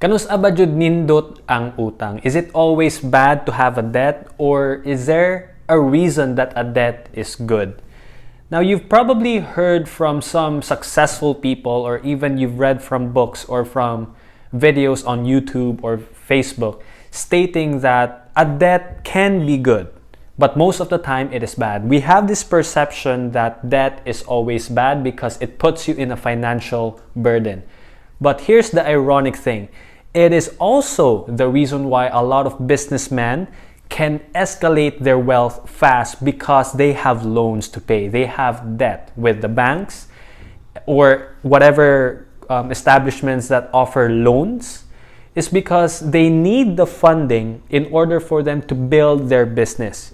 Kanus ba jud nindot ang utang? Is it always bad to have a debt, or is there a reason that a debt is good? Now, you've probably heard from some successful people, or even you've read from books or from videos on YouTube or Facebook stating that a debt can be good, but most of the time it is bad. We have this perception that debt is always bad because it puts you in a financial burden. But here's the ironic thing. It is also the reason why a lot of businessmen can escalate their wealth fast, because they have loans to pay. They have debt with the banks or whatever establishments that offer loans, is because they need the funding in order for them to build their business,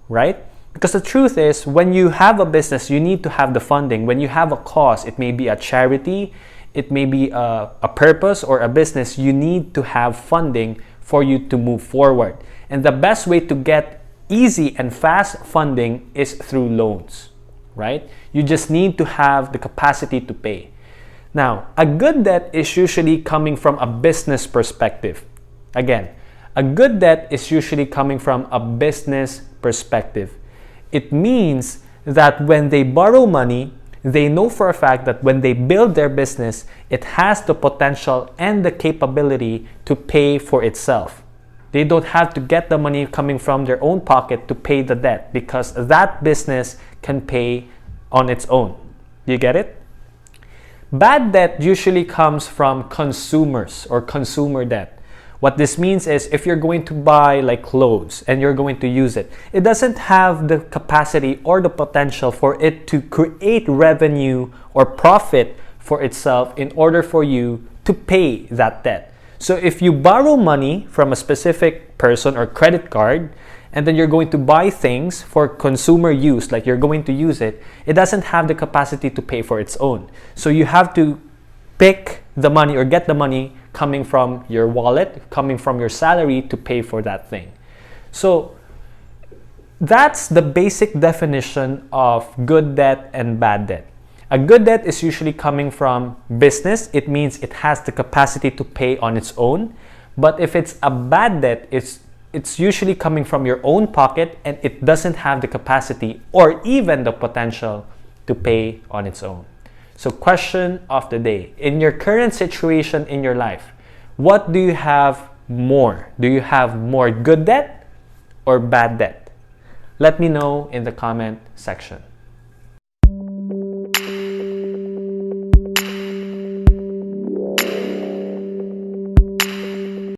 right? Because the truth is, when you have a business, you need to have the funding. When you have a cause, it may be a charity, it may be a purpose or a business, you need to have funding for you to move forward. And the best way to get easy and fast funding is through loans, right? You just need to have the capacity to pay. Now, a good debt is usually coming from a business perspective. Again, a good debt is usually coming from a business perspective. It means that when they borrow money, they know for a fact that when they build their business, it has the potential and the capability to pay for itself. They don't have to get the money coming from their own pocket to pay the debt, because that business can pay on its own. Do you get it? Bad debt usually comes from consumers or consumer debt. What this means is, if you're going to buy like clothes and you're going to use it, it doesn't have the capacity or the potential for it to create revenue or profit for itself in order for you to pay that debt. So if you borrow money from a specific person or credit card, and then you're going to buy things for consumer use, like you're going to use it, it doesn't have the capacity to pay for its own. So you have to pick the money or get the money coming from your wallet, coming from your salary to pay for that thing. So that's the basic definition of good debt and bad debt. A good debt is usually coming from business. It means it has the capacity to pay on its own. But if it's a bad debt, it's usually coming from your own pocket, and it doesn't have the capacity or even the potential to pay on its own. So, question of the day. In your current situation in your life, what do you have more? Do you have more good debt or bad debt? Let me know in the comment section.